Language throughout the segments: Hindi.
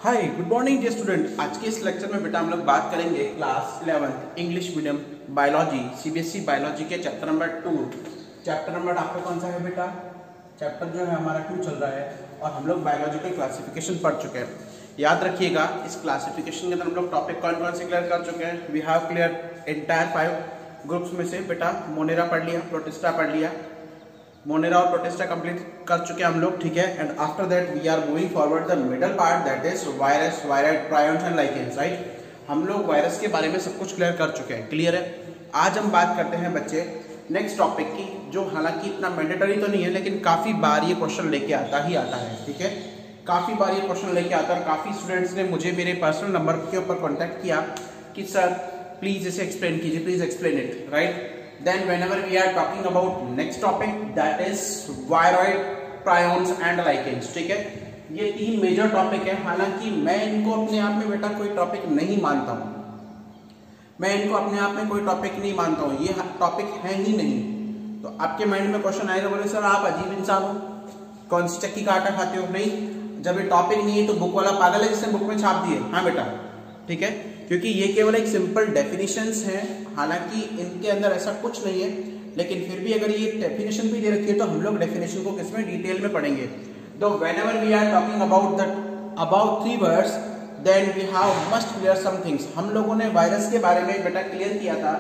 हाय गुड मॉर्निंग डियर स्टूडेंट। आज के इस लेक्चर में बेटा हम लोग बात करेंगे class 11 English medium biology CBSE biology के चैप्टर नंबर 2। चैप्टर नंबर आपका कौन सा है बेटा? चैप्टर जो है हमारा 2 चल रहा है और हम लोग बायोलॉजिकल क्लासिफिकेशन पढ़ चुके हैं। याद रखिएगा इस क्लासिफिकेशन के अंदर हम लोग टॉपिक कौन कौन से क्लियर कर चुके हैं। We have clear entire 5 groups में से बेटा मोनेरा पढ़ लिया, प्रोटिस्टा पढ़ लिया, मोनेरा और प्रोटिस्टा कंप्लीट कर चुके हैं हम लोग, ठीक है। And after that we are moving forward the middle part that is virus, viroid, prions and lichens, right. हम लोग वायरस के बारे में सब कुछ क्लियर कर चुके हैं, क्लियर है। आज हम बात करते हैं बच्चे नेक्स्ट टॉपिक की, जो हालांकि इतना मैंडेटरी तो नहीं है लेकिन काफी बार ये क्वेश्चन लेके आता ही आता है, ठीक है। काफी बार ये क्वेश्चन लेके आता है। काफी स्टूडेंट्स ने मुझे मेरे पर्सनल नंबर के ऊपर कॉन्टेक्ट किया कि सर प्लीज इसे एक्सप्लेन कीजिए, please explain it, right. Then whenever we are talking about next topic that is viroid, prions and lichens, ठीक है। ये 3 मेजर टॉपिक है। हालांकि मैं इनको अपने आप में बेटा कोई टॉपिक नहीं मानता हूँ, मैं इनको अपने आप में कोई टॉपिक नहीं मानता हूँ, ये टॉपिक है ही नहीं। तो आपके माइंड में क्वेश्चन आएगा, बोले सर आप अजीब इंसान हो, कौन सी चक्की का आटा खाते हो? नहीं, जब ये टॉपिक नहीं है तो बुक वाला पागल है जिसने बुक में छाप दिए। हाँ बेटा, ठीक है, क्योंकि ये केवल एक सिंपल डेफिनेशंस हैं। हालांकि इनके अंदर ऐसा कुछ नहीं है, लेकिन फिर भी अगर ये डेफिनेशन भी दे रखी है तो हम लोग डेफिनेशन को किसमें डिटेल में पढ़ेंगे। तो whenever we are talking about 3 words then we have must clear some things. हम लोगों ने वायरस के बारे में बेटा क्लियर किया था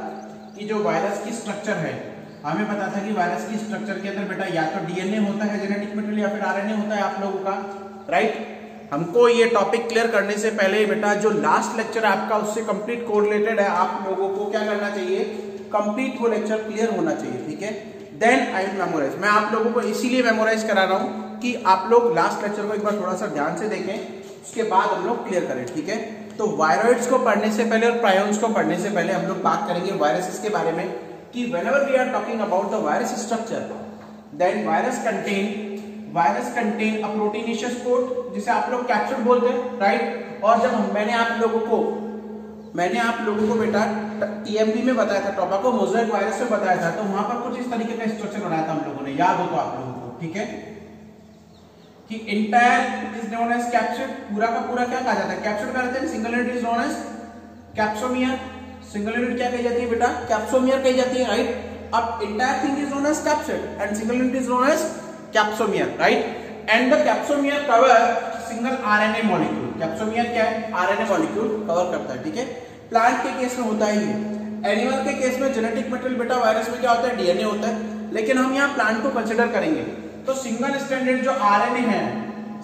कि जो वायरस की स्ट्रक्चर है, हमें पता था कि वायरस की स्ट्रक्चर के अंदर बेटा या तो डीएनए होता है जेनेटिक मटेरियल, या फिर आरएनए होता है आप लोगों का, राइट। हमको ये टॉपिक क्लियर करने से पहले बेटा जो लास्ट लेक्चर आपका उससे कंप्लीट कोरिलेटेड है, आप लोगों को क्या करना चाहिए, कंप्लीट वो लेक्चर क्लियर होना चाहिए, ठीक है। Then I will memorise. मैं आप लोगों को इसीलिए मेमोराइज करा रहा हूं कि आप लोग लास्ट लेक्चर को एक बार थोड़ा सा ध्यान से देखें, उसके बाद हम लोग क्लियर करें, ठीक है। तो वायरॉइड्स को पढ़ने से पहले और प्रायोन्स को पढ़ने से पहले हम लोग बात करेंगे वायरसेस के बारे में कि whenever we are talking about the virus structure then virus contain a proteinaceous coat, जिसे आप लोग कैप्सिड बोलते हैं, राइट। और जब मैंने आप लोगों को बेटा टीएमवी में बताया था, टोबैको मोज़ेक वायरस में बताया था, तो वहां पर कुछ इस तरीके का स्ट्रक्चर बनाया था हम लोगों ने, याद हो तो आप लोगों को, ठीक है, कि entire is known as capsid. पूरा का पूरा क्या कहा जाता है? कैप्सिड कहते हैं। Single unit is known as capsomere. Single unit क्या कही जाती है बेटा? कैप्सोमियर कही जाती है, राइट। अब entire thing is known as capsid and single unit is known as capsomere, right. And the capsomere cover single RNA molecule. Capsomere क्या है? आरएनए मॉलिक्यूल कवर करता है, ठीक है। प्लांट के केस में होता है ये। एनिमल के केस में जेनेटिक मटेरियल बेटा वायरस में क्या होता है? डीएनए होता है। लेकिन हम यहाँ प्लांट को कंसिडर करेंगे तो सिंगल स्ट्रैंडेड जो आरएनए है,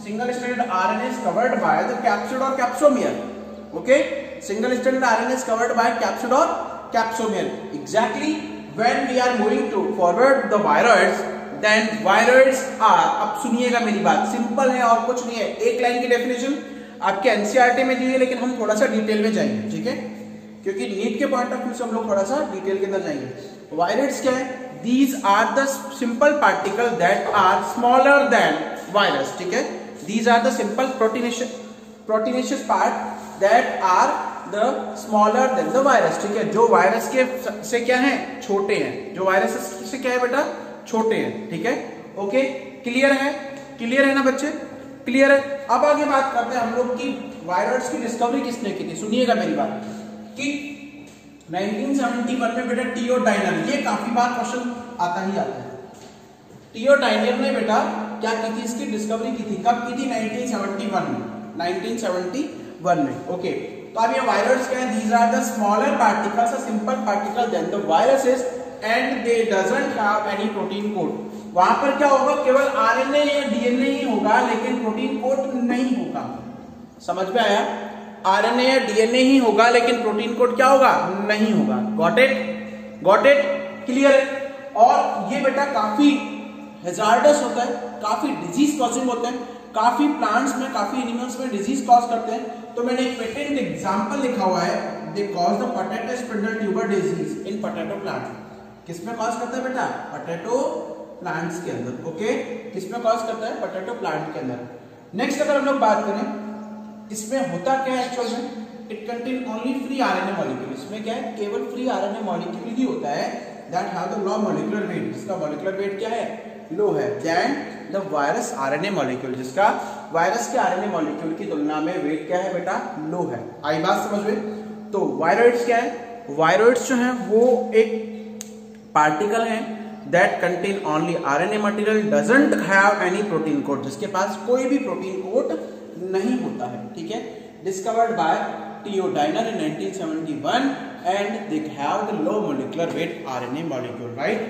single stranded RNA is covered by the capsid और capsomere, okay. Single stranded RNA is covered by capsid और capsomere. Exactly when we are moving to forward the viroids then viroids are, अब सुनिएगा मेरी बात, सिंपल है और कुछ नहीं है। एक लाइन की डेफिनेशन आपके एनसीईआरटी में दी है, लेकिन हम थोड़ा सा डिटेल में जाएंगे, ठीक है, क्योंकि नीट के पॉइंट ऑफ व्यू से हम लोग थोड़ा सा डिटेल के अंदर जाएंगे। वायरॉइड्स क्या है? These are the simple particle that are smaller than virus, ठीक है। These are the simple proteinaceous part that are the smaller than the virus, ठीक है, जो वायरस के से क्या है? छोटे हैं। जो वायरस से क्या है बेटा? छोटे हैं, ठीक है, ओके। क्लियर है? क्लियर है ना बच्चे? क्लियर है। अब आगे बात करते हैं हम लोग की वायरॉइड्स की डिस्कवरी किसने की थी। सुनिएगा मेरी बात कि 1971 में बेटा टीओ डाइनर, ये काफी बार क्वेश्चन आता ही आता है। टीओ डाइनर ने बेटा क्या की थी? इसकी डिस्कवरी की थी। कब की थी? 1971 में, 1971 में, ओके। तो अब ये वायरॉइड्स क्या है? These are the smaller particles, a simple particle than the viruses and they doesn't have any protein code. वहां पर क्या होगा? केवल आरएनए या डीएनए ही होगा, लेकिन प्रोटीन कोड नहीं होगा। समझ में आया? आरएनए या डीएनए ही होगा, लेकिन प्रोटीन कोड क्या होगा? नहीं होगा। Got it? Got it? Clear है। और ये बेटा काफी हैजार्डस होता है, काफी डिजीज कॉजिंग होते हैं, काफी प्लांट्स में, काफी एनिमल्स में डिजीज कॉज करते हैं। तो मैंने एक पेटेंट एग्जांपल लिखा हुआ है, they cause the potato spindle tuber disease in potato plant. किसमें कॉज करता है बेटा? पोटैटो प्लांट्स के अंदर, ओके। किसमें कॉज करता है? पोटैटो प्लांट के अंदर। नेक्स्ट अगर हम लोग बात करें, इसमें होता क्या है एक्चुअल में? It contain only free RNA molecule. इसमें क्या है? केवल फ्री आरएनए मॉलिक्यूल ही होता है that have the low molecular weight. इसका मॉलिक्यूलर वेट क्या है? लो है। Than the virus RNA molecule, जिसका वायरस के आरएनए मॉलिक्यूल की तुलना में वेट क्या है बेटा, लो है। आई बात समझ में। तो वायरोइड्स क्या है, वायरोइड्स जो है वो एक पार्टिकल है that contain only RNA material, doesn't have any protein code, जिसके पास कोई भी प्रोटीन कोड नहीं होता है, ठीक है। Discovered by T O Diener in 1971 and they have the low molecular weight RNA molecule, right.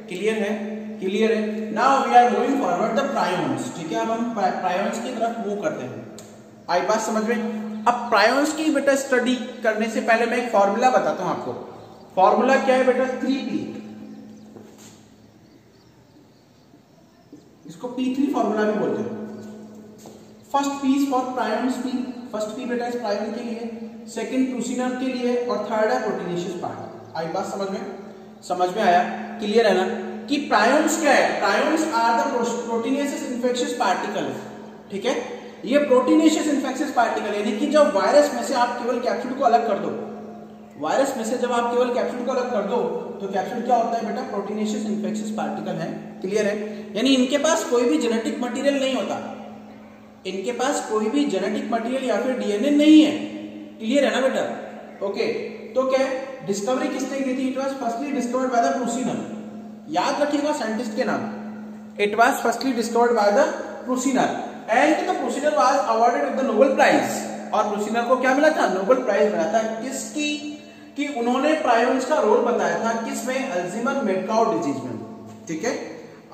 Clear है, क्लियर है। Now we are moving forward the prions, ठीक है। अब हम प्रायोन्स की तरफ मूव करते हैं। आई बात समझ में। अब प्रायोन्स की बेटा स्टडी करने से पहले मैं एक फॉर्मूला बताता हूं आपको। फॉर्मूला क्या है बेटा, 3P, इसको P3 फॉर्मूला भी बोलते हैं। First P is for prions P, first P बेटा इस प्रायोन के लिए, सेकंड प्रोसीनर के लिए, और थर्ड है प्रोटीनेशियस पार्ट। आई बात समझ में, समझ में आया, क्लियर है ना। कि प्रायोन्स क्या है, prions are the proteinaceous infectious particle, ठीक है। ये प्रोटीनेशियस इन्फेक्शियस पार्टिकल, यानी कि जब वायरस में से आप केवल कैप्सूल को अलग कर दो, वायरस में से जब आप केवल कैप्सूल को अलग कर दो तो कैप्सूल क्या होता है बेटा, प्रोटीनेशियस इन्फेक्शियस पार्टिकल है। क्लियर है, यानी इनके पास कोई भी जेनेटिक मटेरियल नहीं होता, इनके पास कोई भी जेनेटिक मटेरियल या फिर डीएनए नहीं है। क्लियर है ना बेटा, ओके। तो क्या डिस्कवरी किसने की थी, it was firstly discovered by the Prusiner. याद रखिएगा साइंटिस्ट के नाम, it was firstly discovered by the Prusiner and the Prusiner was awarded with the Nobel prize. और प्रोसीनर को क्या मिला था, नोबेल प्राइज मिला था। किसकी, कि उन्होंने प्रायोन्स का रोल बताया था किसमें, अल्जीमर मेडकाउ डिजीज में, ठीक है।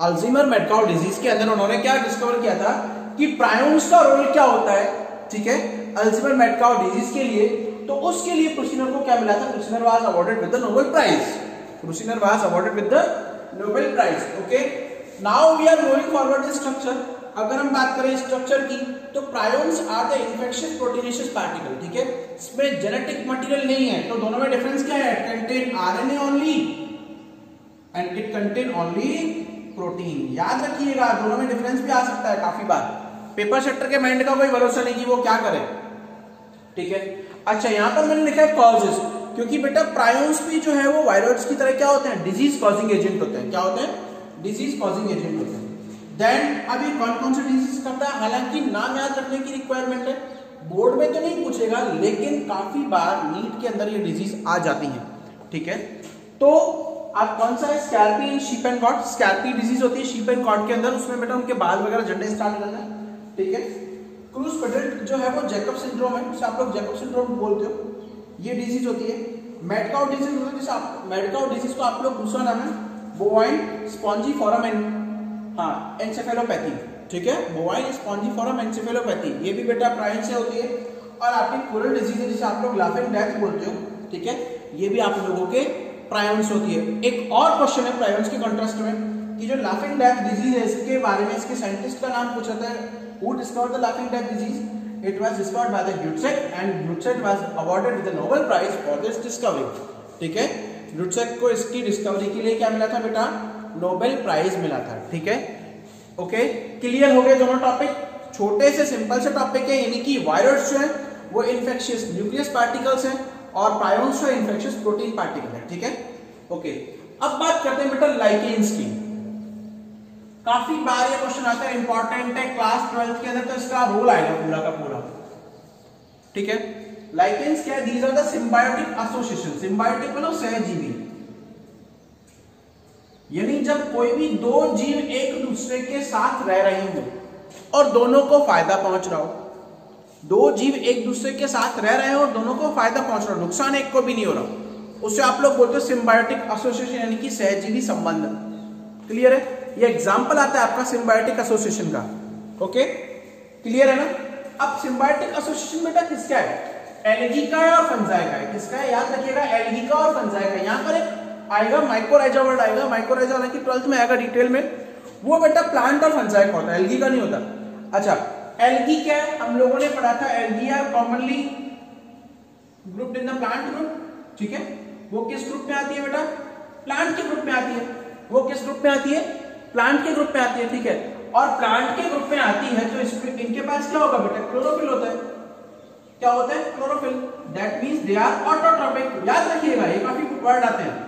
अल्जीमर मेडकाउ डिजीज के अंदर उन्होंने क्या डिस्कवर किया था कि प्रायोन्स का रोल क्या होता है, ठीक है, अल्जीमर मेडकाउ डिजीज के लिए। तो उसके लिए प्रोसीनर को क्या मिला था, Prusiner was awarded with the Nobel prize, Prusiner was awarded with the Nobel prize, okay. Now we are moving forward the structure. अगर हम बात करें स्ट्रक्चर की, तो prions are the infectious proteinaceous particle, ठीक है। इसमें जेनेटिक मटेरियल नहीं है, तो दोनों में डिफरेंस क्या है, contain RNA only and it contain only protein. याद रखिएगा, दोनों में डिफरेंस भी आ सकता है काफी बार। पेपर सेक्टर के माइंड का कोई भरोसा नहीं कि वो क्या करे, ठीक है। अच्छा, यहां पर मैंने लिखा है कॉजेस, क्योंकि बेटा प्रायोन्स भी जो है वो वायरस की तरह क्या होते हैं, डिजीज कॉजिंग एजेंट होते हैं। क्या होते हैं, डिजीज कॉजिंग एजेंट होते हैं। देन अभी कौन कौन से डिजीज करता है, हालांकि नाम याद रखने की रिक्वायरमेंट है, बोर्ड में तो नहीं पूछेगा, लेकिन काफी बार नीट के अंदर ये डिजीज आ जाती है, ठीक है। तो आप कौन सा है, स्कैर्पी in sheep and got, स्कैर्पी disease होती है शीप एंड गॉट के अंदर, उसमें बेटा उनके बाल वगैरह झड़ने स्टार्ट हो जाते हैं, ठीक है। क्रूज-फेडरल जो है वो जैकब सिंड्रोम है, जिसे आप लोग जैकब सिंड्रोम बोलते हो, ये डिजीज होती है। मेडकाउ डिजीज होती है, जिसे आप मेडकाउ डिजीज को आप लोग दूसरा नाम है बोवाइन स्पॉन्जीफोरम एन्सेफेलोपैथी, ठीक है, बोवाइन स्पॉन्जीफोरम एन्सेफेलोपैथी, ये भी बेटा प्रायन से होती है। और आपकी कोरल डिजीज है, जिसे आप लोग लाफिंग डेथ बोलते हो, ठीक है, ये भी आप लोगों के प्रायोन्स होती है। एक और क्वेश्चन है प्रायोन्स के कॉन्ट्रास्ट में, कि जो लाफिंग डेथ डिजीज है, इसके बारे में इसके साइंटिस्ट का नाम पूछा था, who discovered the laughing death disease, it was discovered by the Gajdusek and Gajdusek was awarded with the Nobel prize for this discovery, ठीक है। ग्लुटसेक को इसकी डिस्कवरी के लिए क्या मिला था बेटा, नोबेल प्राइज मिला था, ठीक है, ओके। क्लियर हो गए दोनों टॉपिक, छोटे से सिंपल से टॉपिक है, यानी कि वायरस जो है वो इन्फेक्शियस न्यूक्लियस पार्टिकल्स हैं और प्रायोन्स जो इन्फेक्शियस प्रोटीन पार्टिकल है, ठीक है, ओके। अब बात करते हैं बेटा लाइकेन्स की। काफी बार ये क्वेश्चन आता है, इंपॉर्टेंट है, क्लास 12th के अंदर तो इसका रोल आएगा पूरा का पूरा, ठीक है। लाइकेन्स क्या है, these are the symbiotic association, symbiotic मतलब सहजीवी, यानी जब कोई भी दो जीव एक दूसरे के साथ रह रहे हो और दोनों को फायदा पहुंच रहा हो, दो जीव एक दूसरे के साथ रह रहे हो और दोनों को फायदा पहुंच रहा हो, नुकसान एक को भी नहीं हो रहा, उससे आप लोग बोलते हो सिम्बायोटिक एसोसिएशन, यानी कि सहजीवी संबंध। क्लियर है, ये एग्जांपल आता है आपका सिम्बायोटिक एसोसिएशन का, ओके, क्लियर है ना। अब सिम्बायोटिक एसोसिएशन बेटा किसका है, एल्गी का है और फंजाई का है। किसका है, याद रखिएगा, एल्गी का और फंजाई का। यहां पर एक आएगा माइकोराइजा वर्ड आएगा, माइकोराइजा हालांकि 12th में आएगा डिटेल में, वो बेटा प्लांट और फंजाई का होता है, एल्गी का नहीं होता। अच्छा, एल्गी क्या है, हम लोगों ने पढ़ा था, algae are commonly grouped in the plant group, ठीक है। वो किस ग्रुप में आती है बेटा, प्लांट के ग्रुप में आती है। वो किस ग्रुप में आती है, प्लांट के ग्रुप में आती है, ठीक है। और प्लांट के ग्रुप में आती है तो इनके पास क्या होगा बेटा, क्लोरोफिल होता है। क्या होता है, chlorophyll, that means they are autotrophic. याद रखिएगा, ये काफी वर्ड आते हैं,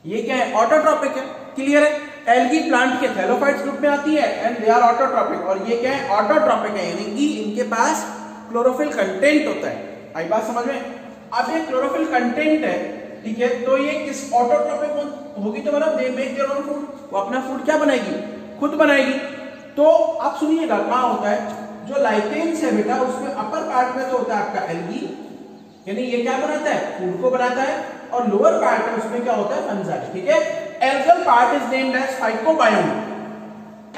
ये क्या है, ऑटोट्रोपिक है, क्लियर है। एल्गी प्लांट के थैलोफाइट्स ग्रुप में आती है एंड दे आर ऑटोट्रॉपिक, और ये क्या है, ऑटोट्रॉपिक है, यानी कि इनके पास क्लोरोफिल कंटेंट होता है। आई बात समझ में? अब ये क्लोरोफिल कंटेंट है, ठीक है, तो ये किस ऑटोट्रॉपिक होगी, तो मतलब they make their own food, वो अपना फूड क्या बनाएगी, खुद बनाएगी। तो आप सुनिएगा क्या होता है, जो लाइकेन्स है बेटा उसमें अपर पार्ट में तो होता है आपका एल्गी, यानी ये क्या बनाता है, फूड को बनाता है, और लोअर पार्ट है उसमें क्या होता है, फंजाई, ठीक है। Algal part is named as phycobiont.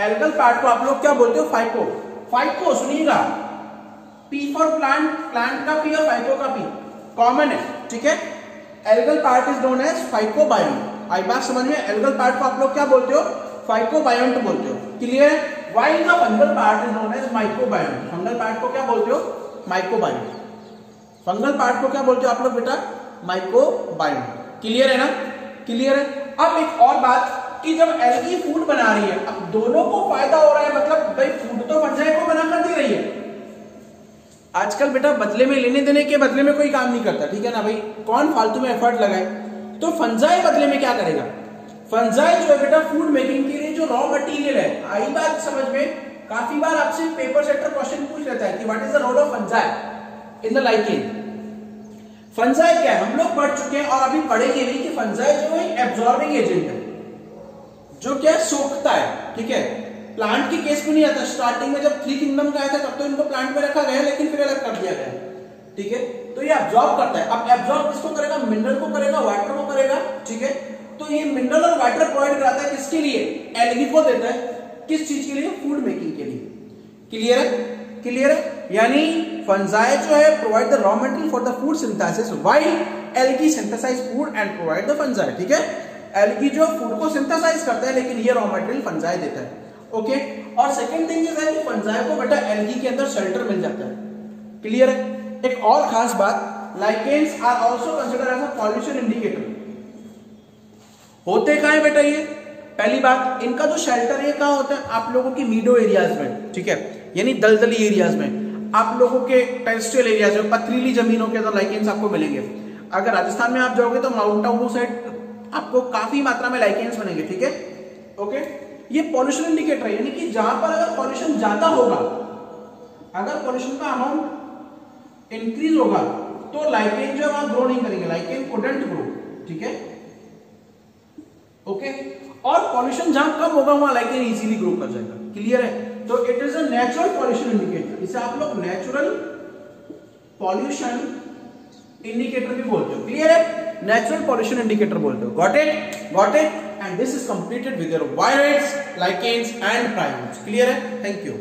Algal part को आप लोग क्या बोलते हो, फाइको। फाइको सुनिएगा, पी फॉर प्लांट, प्लांट का पी और फाइको का पी कॉमन है, ठीक है। Algal part is known as phycobiont. आई बात समझ में? एल्गल पार्ट को आप लोग क्या बोलते हो, फाइकोबायोंट बोलते हो, क्लियर है। While the fungal part is known as mycobiont. Fungal part को क्या बोलते हो, माइकोबायोंट। फंगल पार्ट को क्या बोलते हो आप लोग बेटा, माइकोबायोंट, क्लियर है ना, क्लियर है। अब एक और बात कि जब एल्गी फूड बना रही है, अब दोनों को फायदा हो रहा है, मतलब भाई फूड तो फंजाई को बना कर दे रही है। आजकल बेटा बदले में, लेने देने के बदले में कोई काम नहीं करता, ठीक है ना भाई, कौन फालतू में एफर्ट लगाए। तो फंजाई बदले में क्या करेगा, फंजाई जो है बेटा फूड मेकिंग के लिए जो रॉ मटेरियल है, आई बात समझ में, काफी बार आपसे पेपर सेटर क्वेश्चन पूछ लेता है कि what is the role of fungi in the lichen. Fungi क्या है, हम लोग पढ़ चुके हैं और अभी पढ़ेंगे भी कि फंजाई जो है एब्जॉर्बिंग एजेंट है, जो क्या सोखता है, ठीक है। प्लांट के केस में नहीं आता, स्टार्टिंग में जब 3 किंगडम का आया था तब तो इनको प्लांट में रखा गया, लेकिन फिर अलग कर दिया गया, ठीक है। तो ये एब्जॉर्ब करता है। अब एब्जॉर्ब किसको करेगा, मिनरल को करेगा, वाटर को करेगा, ठीक है। तो ये मिनरल और वाटर प्रोवाइड कराता है किसके लिए, एल्गी को देता है, किस चीज के लिए, फूड मेकिंग के लिए, क्लियर है, क्लियर है। यानी फंजाई जो है provide the raw material for the food synthesis while algae synthesise food and provide the fungi, ठीक है। एल्गी जो फूड को सिंथेसाइज करता है, लेकिन ये रॉ मटेरियल फंजाई देता है, ओके। और सेकंड थिंग इज है कि फंजाई को बेटा एल्गी के अंदर शेल्टर मिल जाता है, क्लियर है। एक और खास बात, lichens are also considered as a pollution indicator. होते कहां है बेटा ये, पहली बात, इनका जो शेल्टर है कहां होता है, आप लोगों की मीडो एरियाज में, ठीक है, यानी दलदली एरियाज में, आप लोगों के टेरेस्ट्रियल एरियाज में, पथरीली जमीनों के अंदर लाइकेन्स आपको मिलेंगे। अगर राजस्थान में आप जाओगे तो माउंट आबू साइड आपको काफी मात्रा में लाइकेन्स बनेंगे, ठीक है, ओके। ये पॉल्यूशन इंडिकेटर है, यानी कि जहां पर अगर पॉल्यूशन ज्यादा होगा, अगर पॉल्यूशन का अमाउंट इंक्रीज होगा, तो लाइकेन जो वहां ग्रो नहीं करेंगे, लाइकेन कुडंट ग्रो, ठीक है, ओके। और पॉल्यूशन जहां कम होगा वहां लाइकेन इजीली ग्रो कर जाएगा, क्लियर है। तो it is a natural pollution indicator, इसे आप लोग नेचुरल पॉल्यूशन इंडिकेटर भी बोलते हो, क्लियर है, नेचुरल पॉल्यूशन इंडिकेटर बोलते हो, got it, got it. And this is completed with your viruses, lichens and primates, clear है, थैंक यू।